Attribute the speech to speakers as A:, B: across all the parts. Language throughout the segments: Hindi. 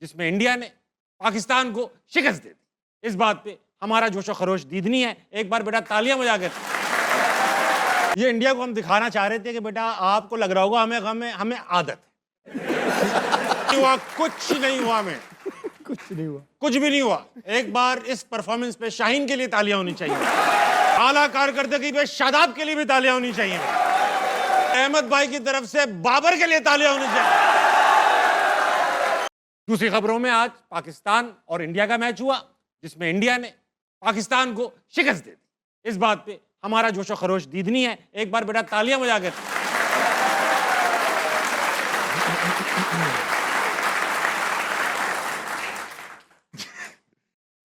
A: जिसमें इंडिया ने पाकिस्तान को शिकस्त दे दी। इस बात पे हमारा जोशो खरोश दीदनी है। एक बार बेटा तालियां बजा के। ये इंडिया को हम दिखाना चाह रहे थे कि बेटा आपको लग रहा होगा हमें हमें हमें आदत है। हुआ कुछ नहीं हुआ, हमें
B: कुछ नहीं हुआ।
A: कुछ भी नहीं हुआ। एक बार इस परफॉर्मेंस पे शाहीन के लिए तालियां होनी चाहिए। आला कारकर्दगी पे शादाब के लिए भी तालियां होनी चाहिए। अहमद भाई की तरफ से बाबर के लिए तालियां होनी चाहिए। दूसरी खबरों में आज पाकिस्तान और इंडिया का मैच हुआ, जिसमें इंडिया ने पाकिस्तान को शिकस्त दे दी। इस बात पे हमारा जोशो खरोश दीदनी है। एक बार बेटा तालियां बजा के।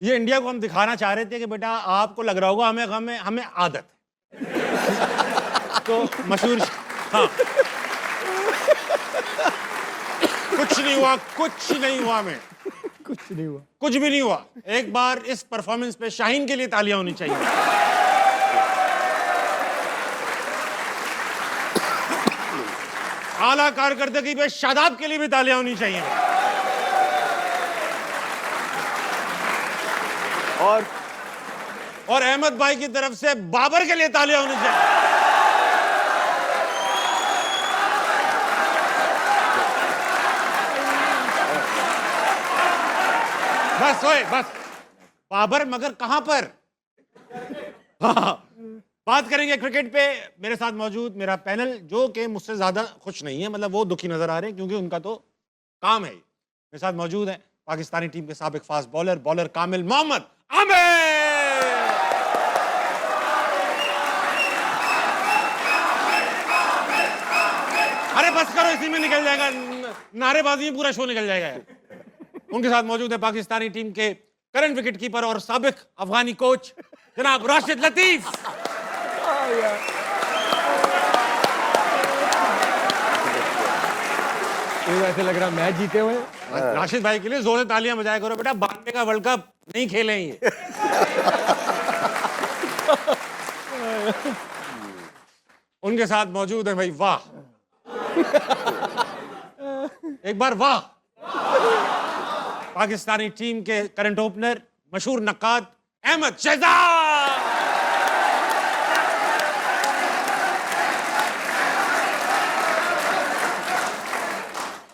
A: ये इंडिया को हम दिखाना चाह रहे थे कि बेटा आपको लग रहा होगा हमें हमें हमें आदत है। तो मशहूर, हाँ, कुछ नहीं हुआ, कुछ नहीं हुआ, हमें
B: कुछ नहीं हुआ।
A: कुछ भी नहीं हुआ। एक बार इस परफॉर्मेंस पे शाहीन के लिए तालियां होनी चाहिए। आला कारकर्दगी पे शादाब के लिए भी तालियां होनी चाहिए। और अहमद भाई की तरफ से बाबर के लिए तालियां होनी चाहिए। बस होए, बस बाबर, मगर कहां पर? हाँ, बात करेंगे क्रिकेट पे। मेरे साथ मौजूद मेरा पैनल, जो कि मुझसे ज्यादा खुश नहीं है, मतलब वो दुखी नजर आ रहे हैं क्योंकि उनका तो काम है। मेरे साथ मौजूद है पाकिस्तानी टीम के साबिक फास्ट बॉलर कामिल मोहम्मद आमिर। अरे बस करो, इसी में निकल जाएगा, नारेबाजी में पूरा शो निकल जाएगा यार। उनके साथ मौजूद है पाकिस्तानी टीम के करंट विकेट कीपर और साबिक अफगानी कोच जनाब राशिद लतीफ।
B: ऐसे लग रहा मैच जीते हुए।
A: राशिद भाई के लिए जोर से तालियां बजाया करो बेटा, 92 का वर्ल्ड कप नहीं खेले हैं ये। उनके साथ मौजूद है भाई, वाह एक बार वाह, पाकिस्तानी टीम के करंट ओपनर मशहूर नक्काद अहमद शहजाद।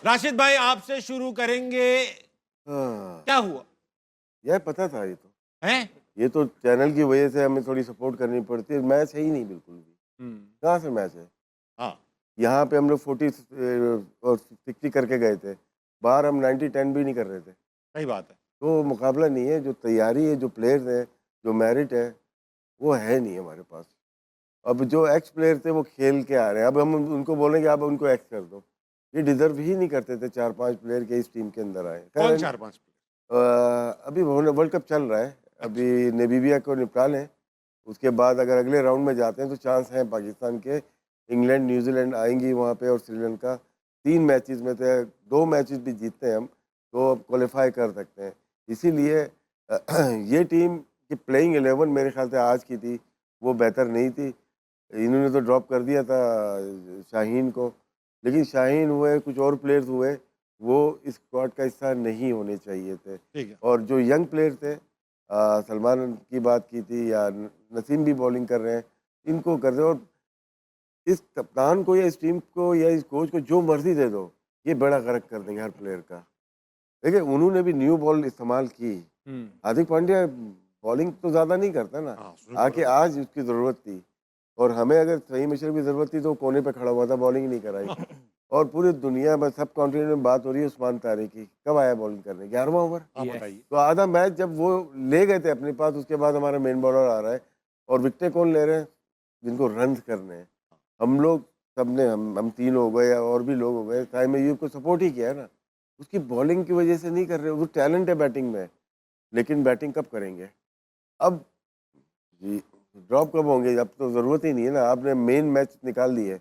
A: राशिद भाई आपसे शुरू करेंगे। क्या हुआ?
C: यह पता था, ये तो
A: है,
C: ये तो चैनल की वजह से हमें थोड़ी सपोर्ट करनी पड़ती है। मैच है ही नहीं बिल्कुल भी। कहाँ से मैच है?
A: हाँ,
C: यहाँ पे हम लोग 40 और 60 करके गए थे, बाहर हम 90-10 भी नहीं कर रहे थे।
A: सही बात है।
C: तो मुकाबला नहीं है, जो तैयारी है, जो प्लेयर्स हैं, जो मेरिट है, वो है नहीं हमारे पास। अब जो एक्स प्लेयर थे वो खेल के आ रहे हैं, अब हम उनको बोलेंगे आप उनको एक्स कर दो, ये डिजर्व ही नहीं करते थे 4-5 प्लेयर के इस टीम के अंदर आए।
A: कौन 4-5?
C: अभी वर्ल्ड कप चल रहा है, अभी नामीबिया को निपटा लें, उसके बाद अगर अगले राउंड में जाते हैं तो चांस हैं पाकिस्तान के। इंग्लैंड न्यूजीलैंड आएंगी वहाँ पे और श्रीलंका। 3 मैचेस में से 2 मैचेस भी जीतते हैं हम तो क्वालिफाई कर सकते हैं। इसीलिए ये टीम की प्लेइंग 11 मेरे ख्याल से आज की थी, वो बेहतर नहीं थी। इन्होंने तो ड्रॉप कर दिया था शाहीन को, लेकिन शाहीन हुए, कुछ और प्लेयर्स हुए, वो इस स्क्वाड का हिस्सा नहीं होने चाहिए थे।
A: ठीक है।
C: और जो यंग प्लेयर थे, सलमान की बात की थी या नसीम भी बॉलिंग कर रहे हैं, इनको कर दो। और इस कप्तान को या इस टीम को या इस कोच को जो मर्जी दे दो, ये बड़ा गर्क कर देंगे हर प्लेयर का। देखिए उन्होंने भी न्यू बॉल इस्तेमाल की। हार्दिक पांड्या बॉलिंग तो ज़्यादा नहीं करता ना, आके आज उसकी ज़रूरत थी। और हमें अगर सही मिशर की ज़रूरत थी तो कोने पे खड़ा हुआ था, बॉलिंग नहीं कराई। और पूरी दुनिया में, सब कॉन्टिनेंट में बात हो रही है उस्मान तारी की, कब आया बॉलिंग करने? 11वां ओवर।
A: आप बताइए।
C: तो आधा मैच जब वो ले गए थे अपने पास, उसके बाद हमारा मेन बॉलर आ रहा है और विकेटें कौन ले रहे हैं? जिनको रन करने हैं। हम लोग सबने, हम 3 हो गए या और भी लोग हो गए, साइम अय्यूब को सपोर्ट ही किया है ना, उसकी बॉलिंग की वजह से नहीं कर रहे। वो टैलेंट है बैटिंग में, लेकिन बैटिंग कब करेंगे? अब जी ड्रॉप कब होंगे? अब तो ज़रूरत ही नहीं है ना। आपने मेन मैच निकाल दिए,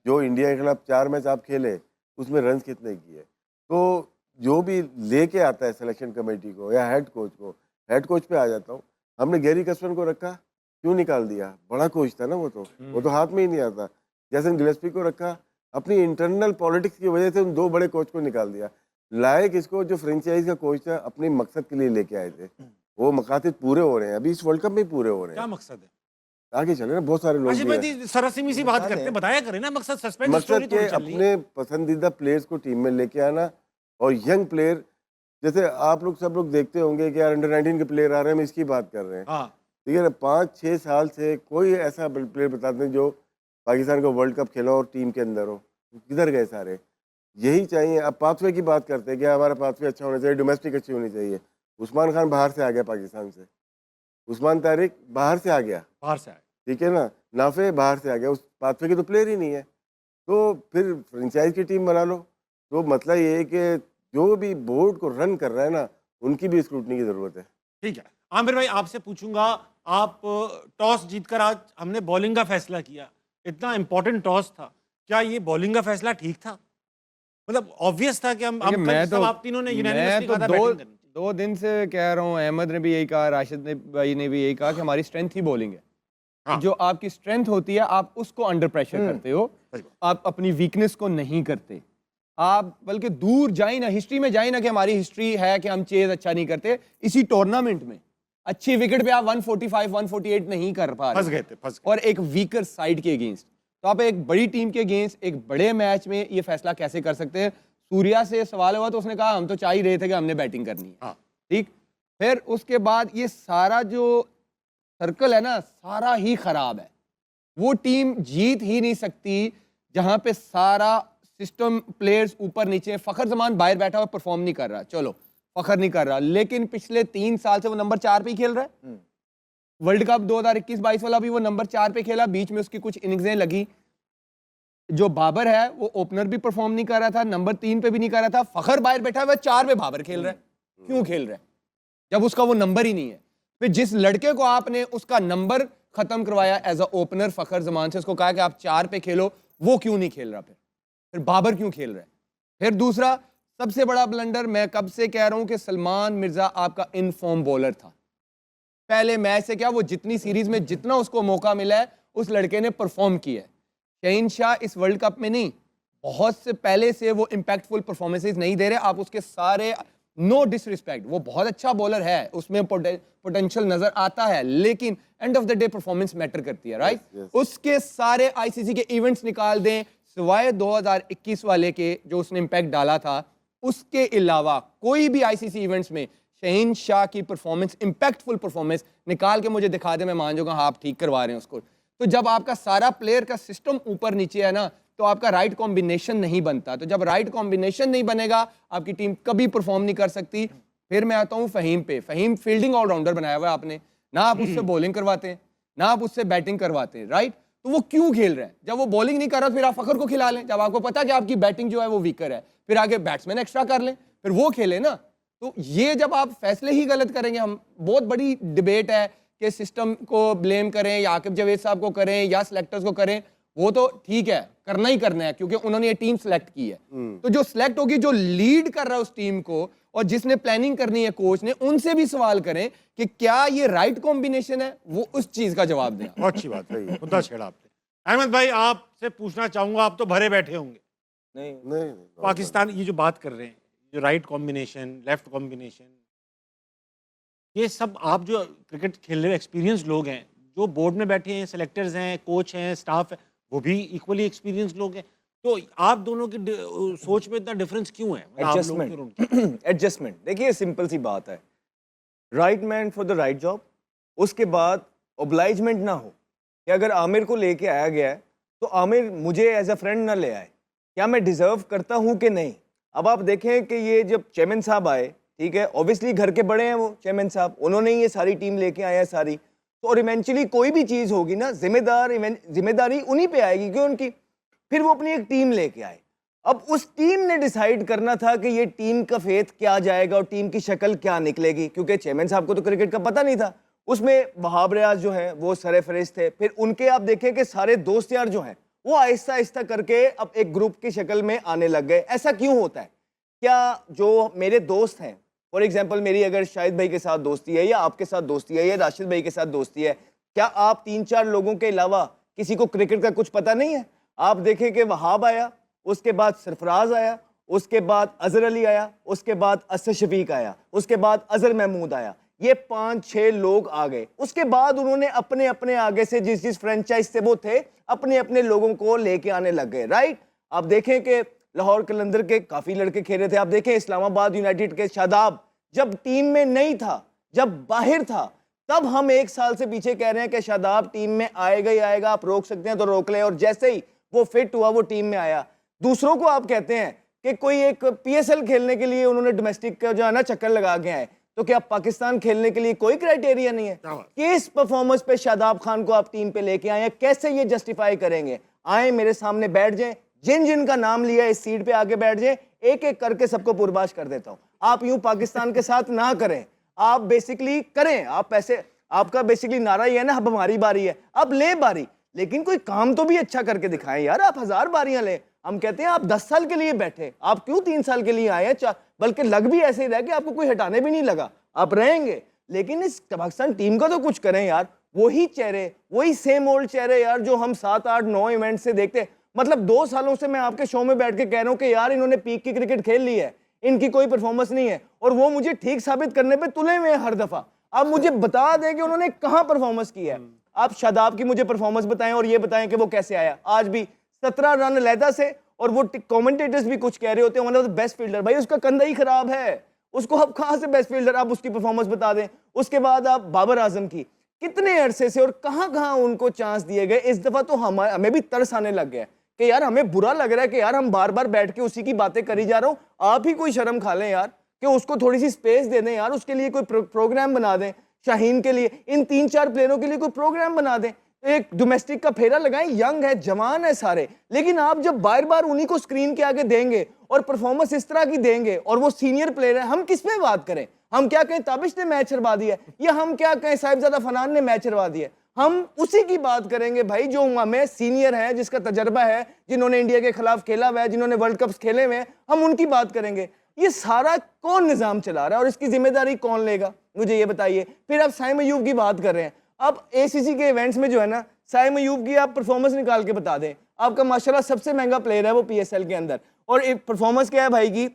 C: जो इंडिया के खिलाफ 4 मैच आप खेले, उसमें रन कितने किए? तो जो भी लेके आता है सिलेक्शन कमेटी को या हेड कोच को, हेड कोच पे आ जाता हूँ। हमने गैरी कस्टन को रखा, क्यों निकाल दिया? बड़ा कोच था ना वो तो हाथ में ही नहीं आता। जैसन गिलेस्पी को रखा, अपनी इंटरनल पॉलिटिक्स की वजह से उन 2 बड़े कोच को निकाल दिया। लाए किसको? जो फ्रेंचाइज का कोच था, अपने मकसद के लिए लेके आए थे। वो मकासद पूरे हो रहे हैं, अभी इस वर्ल्ड कप में ही पूरे हो रहे
A: क्या
C: हैं।
A: मकसद है?
C: आगे चले ना, बहुत सारे लोग
A: आशिफ
C: भी हैं।
A: भाई सरसमी सी बात करते हैं, बताया करें ना मकसद, सस्पेंस स्टोरी
C: मकसद
A: थोड़ी
C: के
A: चल रही है।
C: अपने पसंदीदा प्लेयर्स को टीम में लेके आना और यंग प्लेयर, जैसे आप लोग सब लोग देखते होंगे कि यार अंडर 19 के प्लेयर आ रहे हैं, हम इसकी बात कर रहे हैं।
A: हाँ,
C: ठीक है ना, 5-6 साल से कोई ऐसा प्लेयर बताते हैं जो पाकिस्तान का वर्ल्ड कप खेला और टीम के अंदर हो, किधर गए सारे? यही चाहिए। अब पाथवे की बात करते हैं कि हमारा पाथवे अच्छा होना चाहिए, डोमेस्टिक अच्छी होनी चाहिए। उस्मान खान बाहर से आ गया पाकिस्तान से, उस्मान तारिक बाहर से आ गया,
A: बाहर से आए।
C: ठीक है ना, नाफे बाहर से आ गया, उस पाथवे के तो प्लेयर ही नहीं है। तो फिर फ्रेंचाइज की टीम बना लो। तो मतलब ये है कि जो भी बोर्ड को रन कर रहा है ना, उनकी भी स्क्रूटनी की ज़रूरत है।
A: ठीक है, आमिर भाई आपसे पूछूंगा, आप टॉस जीतकर आज हमने बॉलिंग का फैसला किया, इतना इंपॉर्टेंट टॉस था, क्या ये बॉलिंग का फैसला ठीक था? मतलब ऑब्वियस था कि हम
B: देखिए, मैं
A: सब
B: तो
A: आप तीनों ने यूनानिमसली कहा था
B: दो
A: बैटिंग करनी चाहिए।
B: दो दिन से कह रहा हूँ, अहमद ने भी यही कहा, राशिद ने भाई ने भी यही कहा कि हमारी स्ट्रेंथ ही बॉलिंग है।
A: हाँ।
B: जो आपकी स्ट्रेंथ होती है, आप उसको अंडर प्रेशर करते हो,
A: सही बात।
B: आप अपनी वीकनेस को नहीं करते। आप बल्कि दूर जाए ना, हिस्ट्री में जाए ना, कि हमारी हिस्ट्री है कि हम चेज अच्छा नहीं करते। इसी टूर्नामेंट में अच्छी विकेट पे आप 145 148 नहीं कर पा
A: फंस
B: रहे,
A: गए थे।
B: और एक वीकर साइड के अगेंस्ट। तो आप एक बड़ी टीम के अगेंस्ट एक बड़े मैच में ये फैसला कैसे कर सकते हैं? सूर्या से सवाल हुआ तो उसने कहा हम तो चाह ही रहे थे कि हमने बैटिंग करनी है।
A: हाँ।
B: ठीक, फिर उसके बाद ये सारा जो सर्कल है ना, सारा ही खराब है। वो टीम जीत ही नहीं सकती जहां पे सारा सिस्टम, प्लेयर्स ऊपर नीचे। फखर जमान बाहर बैठा हुआ परफॉर्म नहीं कर रहा, चलो फखर नहीं कर रहा, लेकिन पिछले 3 साल से वो नंबर 4 पे ही खेल रहा है। वर्ल्ड कप 2021-22 वाला भी वो नंबर 4 पे खेला, बीच में उसकी कुछ इनिंग्सें लगी। जो बाबर है वो ओपनर भी परफॉर्म नहीं कर रहा था, नंबर 3 पे भी नहीं कर रहा था। फखर बाहर बैठा हुआ 4 पे बाबर खेल रहा है। क्यों खेल रहा है जब उसका वो नंबर ही नहीं है? फिर जिस लड़के को आपने उसका नंबर खत्म करवाया एज अ ओपनर फखर जमान से, उसको कहा कि आप 4 पे खेलो, वो क्यों नहीं खेल रहा? फिर बाबर क्यों खेल रहा है? फिर दूसरा सबसे बड़ा ब्लंडर, मैं कब से कह रहा हूं कि सलमान मिर्जा आपका इनफॉर्म बॉलर था। पहले मैच से क्या, वो जितनी सीरीज में जितना उसको मौका मिला है उस लड़के ने परफॉर्म किया है। शहीन शाह इस वर्ल्ड कप में नहीं, बहुत से पहले से वो इंपैक्टफुल परफॉर्मेंसेस नहीं दे रहे। आप उसके सारे, नो डिसरिस्पेक्ट, वो बहुत अच्छा बॉलर है, उसमें पोटेंशियल नजर आता है, लेकिन end of the day performance matter करती है, राइट?
C: yes.
B: उसके सारे आईसीसी के इवेंट्स निकाल दें सिवाय 2021 वाले के जो उसने इंपैक्ट डाला था, उसके अलावा कोई भी आईसीसी इवेंट्स में शहीन शाह की परफॉर्मेंस, इंपैक्टफुल परफॉर्मेंस निकाल के मुझे दिखा दे, मैं मान जाऊंगा हाँ आप ठीक करवा रहे हैं उसको। तो जब आपका सारा प्लेयर का सिस्टम ऊपर नीचे है ना, तो आपका राइट कॉम्बिनेशन नहीं बनता। तो जब राइट कॉम्बिनेशन नहीं बनेगा, आपकी टीम कभी परफॉर्म नहीं कर सकती। फिर मैं आता हूं फहीम पे। फहीम फील्डिंग ऑलराउंडर बनाया हुआ है आपने, ना आप उससे बॉलिंग करवाते हैं ना आप उससे बैटिंग करवाते हैं, राइट? तो वो क्यों खेल रहा है? जब वो बॉलिंग नहीं कर रहा, फिर आप फखर को खिला लें। जब आपको पता है कि आपकी बैटिंग जो है वो वीकर है, फिर आगे बैट्समैन एक्स्ट्रा कर लें, फिर वो खेले ना। तो ये जब आप फैसले ही गलत करेंगे, हम बहुत बड़ी डिबेट है कि सिस्टम को ब्लेम करें या आकिब जावेद साहब को करें या सिलेक्टर्स को करें, वो तो ठीक है, करना ही करना है क्योंकि उन्होंने ये टीम सेलेक्ट की है। तो जो सिलेक्ट होगी, जो लीड कर रहा है उस टीम को और जिसने प्लानिंग करनी है कोच ने, उनसे भी सवाल करें कि क्या ये राइट कॉम्बिनेशन है, वो उस चीज का जवाब दें।
A: बहुत अच्छी बात है, मुद्दा छेड़ा आपने। अहमद भाई आपसे पूछना चाहूंगा, आप तो भरे बैठे होंगे।
C: नहीं,
A: पाकिस्तान ये जो बात कर रहे हैं, जो राइट कॉम्बिनेशन, लेफ्ट कॉम्बिनेशन, ये सब आप जो क्रिकेट खेलने में एक्सपीरियंस लोग हैं, जो बोर्ड में बैठे हैं, सेलेक्टर्स हैं, कोच हैं, स्टाफ है, वो भी इक्वली एक्सपीरियंस लोग हैं। तो आप दोनों की सोच में इतना डिफरेंस क्यों है? मतलब आप लोगों की और उनकी?
D: एडजस्टमेंट, देखिए सिंपल सी बात है, right man for the right job. उसके बाद ओब्लाइजमेंट ना हो कि अगर आमिर को लेके आया गया है तो आमिर मुझे एज अ फ्रेंड ना ले आए, क्या मैं डिजर्व करता हूँ कि नहीं। अब आप देखें कि ये जब चेयरमैन साहब आए, ठीक है, ऑब्वियसली घर के बड़े हैं वो चेयरमैन साहब, उन्होंने ये सारी टीम लेके आए हैं सारी, तो और इवेंचुअली कोई भी चीज़ होगी ना, जिम्मेदारी उन्हीं पे आएगी क्यों उनकी। फिर वो अपनी एक टीम लेके आए। अब उस टीम ने डिसाइड करना था कि ये टीम का फेथ क्या जाएगा और टीम की शक्ल क्या निकलेगी, क्योंकि चेयरमैन साहब को तो क्रिकेट का पता नहीं था। उसमें वहाब रियाज जो है वो सरे फहरिस्त थे। फिर उनके आप देखें कि सारे दोस्त यार जो हैं वो आहिस्ता आहिस्ता करके अब एक ग्रुप की शक्ल में आने लग गए। ऐसा क्यों होता है? क्या जो मेरे दोस्त हैं, फॉर एग्जाम्पल मेरी अगर शाहिद भाई के साथ दोस्ती है या आपके साथ दोस्ती है या राशिद भाई के साथ दोस्ती है, क्या आप 3-4 लोगों के अलावा किसी को क्रिकेट का कुछ पता नहीं है? आप देखें कि वहाब आया, उसके बाद सरफराज आया उसके बाद अजहर अली आया, उसके बाद असद शफीक आया, उसके बाद अजहर महमूद आया। ये 5-6 लोग आ गए। उसके बाद उन्होंने अपने अपने आगे से जिस जिस फ्रेंचाइज से वो थे अपने अपने लोगों को लेके आने लग गए, राइट। आप देखें कि लाहौर कलंदर के काफ़ी लड़के खेले थे। आप देखें इस्लामाबाद यूनाइटेड के शादाब जब टीम में नहीं था, जब बाहर था, तब हम 1 साल से पीछे कह रहे हैं कि शादाब टीम में आएगा ही आएगा, आप रोक सकते हैं तो रोक ले। और जैसे ही वो फिट हुआ वो टीम में आया। दूसरों को आप कहते हैं कि कोई एक PSL खेलने के लिए उन्होंने डोमेस्टिक का जो है ना चक्कर लगा के आए, तो क्या पाकिस्तान खेलने के लिए कोई क्राइटेरिया नहीं है? किस परफॉर्मेंस पे शादाब खान को आप टीम पे लेके आए हैं? कैसे ये जस्टिफाई करेंगे? आए मेरे सामने बैठ जाएं, जिन जिन का नाम लिया इस सीट पे आके बैठ जाएं, एक एक करके सबको पुरबाश कर देता हूं। आप यूं पाकिस्तान के साथ ना करें, आप बेसिकली करें, आप पैसे, आपका बेसिकली नारा ये है ना, अब हमारी बारी है, अब ले बारी, लेकिन कोई काम तो भी अच्छा करके दिखाएं यार। आप 1000 बारियां लें। हम कहते हैं आप 10 साल के लिए बैठे, आप क्यों 3 साल के लिए आए हैं? बल्कि लग भी ऐसे ही रहा कि आपको कोई हटाने भी नहीं लगा, आप रहेंगे। लेकिन इस पाकिस्तान टीम का तो कुछ करें यार। वही चेहरे, वही सेम ओल्ड चेहरे यार जो हम 7, 8, 9 इवेंट से देखते। मतलब 2 सालों से मैं आपके शो में बैठ के कह रहा हूं कि यार इन्होंने पीक की क्रिकेट खेल ली है, इनकी कोई परफॉर्मेंस नहीं है, और वो मुझे ठीक साबित करने पे तुले हुए हैं हर दफा। आप मुझे बता दें कि उन्होंने कहां परफॉर्मेंस की है। आप शादाब की मुझे परफॉर्मेंस बताएं और ये बताएं कि वो कैसे आया। आज भी 17 रन अलहदा से, और वो कमेंटेटर्स भी कुछ कह रहे होते हैं one of the best fielder. भाई उसका कंधा ही खराब है, उसको आप कहां से बेस्ट फील्डर, आप उसकी परफॉर्मेंस बता दें। उसके बाद आप बाबर आजम की, कितने अरसे से और कहां कहां उनको चांस दिए गए। इस दफा तो हमें भी तरस आने लग गया कि यार हमें बुरा लग रहा है कि यार हम बार बार बैठ के उसी की बातें करी जा रहा हूं। आप ही कोई शर्म खा लें यार, कि उसको थोड़ी सी स्पेस दे दें यार, उसके लिए कोई प्रोग्राम बना दें। शाहीन के लिए, इन 3-4 प्लेयरों के लिए कोई प्रोग्राम बना दें, एक डोमेस्टिक का फेरा लगाएं। यंग है, जवान है सारे, लेकिन आप जब बार बार उन्हीं को स्क्रीन के आगे देंगे और परफॉर्मेंस इस तरह की देंगे, और वो सीनियर प्लेयर है, हम किस पे बात करें? हम क्या कहें ताबिश ने मैच हरवा दिया, या हम क्या कहें साहिबजादा फनान ने मैच हरवा दिया? हम उसी की बात करेंगे भाई जो हमें सीनियर है, जिसका तजर्बा है, जिन्होंने इंडिया के खिलाफ खेला हुआ है, जिन्होंने वर्ल्ड कप खेले हुए हैं, हम उनकी बात करेंगे। ये सारा कौन निजाम चला रहा है और इसकी जिम्मेदारी कौन लेगा? मुझे ये बताइए। फिर आप साइम अयूब की बात कर रहे हैं। अब ACC के इवेंट्स में जो है ना, साइम अयूब की आप परफॉर्मेंस निकाल के बता दें। आपका माशाल्लाह सबसे महंगा प्लेयर है वो PSL के अंदर, और एक परफॉर्मेंस क्या है भाई की?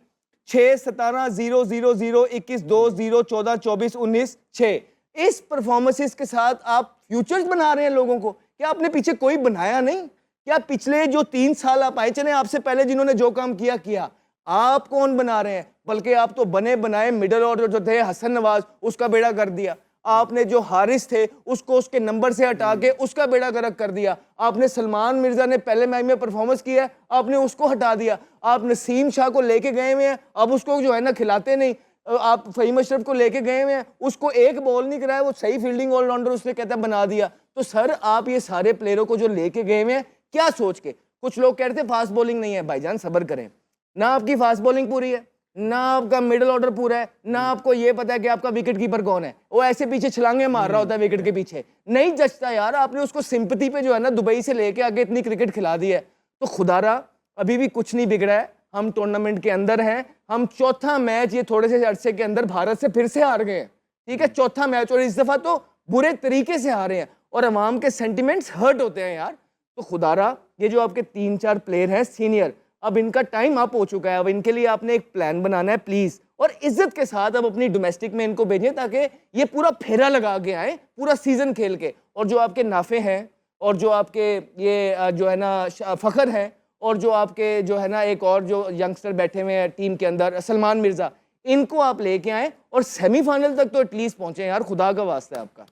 D: 6, 17, 0, 0, 0, 21, 2, 0, 14, 24, 19, 6। इस परफॉर्मेंसेस के साथ आप फ्यूचर्स बना रहे हैं लोगों को। क्या आपने पीछे कोई बनाया नहीं? क्या पिछले जो 3 साल आप आए, चले आपसे पहले जिन्होंने जो काम किया किया, आप कौन बना रहे हैं? बल्कि आप तो बने बनाए मिडल ऑर्डर जो थे, हसन नवाज, उसका बेड़ा कर दिया आपने। जो हारिस थे उसको उसके नंबर से हटा के उसका बेड़ा गर्क कर दिया आपने। सलमान मिर्जा ने पहले मैच में परफॉर्मेंस किया है, आपने उसको हटा दिया। आप नसीम शाह को लेके गए हुए हैं, अब उसको जो है ना खिलाते नहीं। आप फहीम अशरफ को लेके गए हुए हैं, उसको एक बॉल नहीं कराया, वो सही फील्डिंग ऑलराउंडर उसने कहता बना दिया। तो सर आप ये सारे प्लेयरों को जो लेके गए हुए हैं, क्या सोच के? कुछ लोग कह रहे थे फास्ट बॉलिंग नहीं है। भाईजान सब्र करें, ना आपकी फास्ट बॉलिंग पूरी है, ना आपका मिडिल ऑर्डर पूरा है, ना आपको ये पता है कि आपका विकेट कीपर कौन है। वो ऐसे पीछे छलांगे मार रहा होता है विकेट के पीछे, नहीं जचता यार। आपने उसको सिंपैथी पे जो है ना दुबई से लेके आगे इतनी क्रिकेट खिला दी है। तो खुदारा अभी भी कुछ नहीं बिगड़ा है, हम टूर्नामेंट के अंदर हैं। हम चौथा मैच ये थोड़े से अरसे के अंदर भारत से फिर से हार गए हैं, ठीक है, चौथा मैच, और इस दफा तो बुरे तरीके से हारे हैं, और अवाम के सेंटिमेंट्स हर्ट होते हैं यार। तो खुदारा ये जो आपके 3-4 प्लेयर हैं सीनियर, अब इनका टाइम अप हो चुका है। अब इनके लिए आपने एक प्लान बनाना है प्लीज, और इज्जत के साथ अब अपनी डोमेस्टिक में इनको भेजें, ताकि ये पूरा फेरा लगा के आए पूरा सीजन खेल के। और जो आपके नाफे हैं, और जो आपके ये जो है ना फखर हैं, और जो आपके जो है ना एक और जो यंगस्टर बैठे हुए हैं टीम के अंदर, सलमान मिर्जा, इनको आप लेके आए और सेमीफाइनल तक तो एटलीस्ट पहुंचे यार, खुदा का वास्ता है आपका।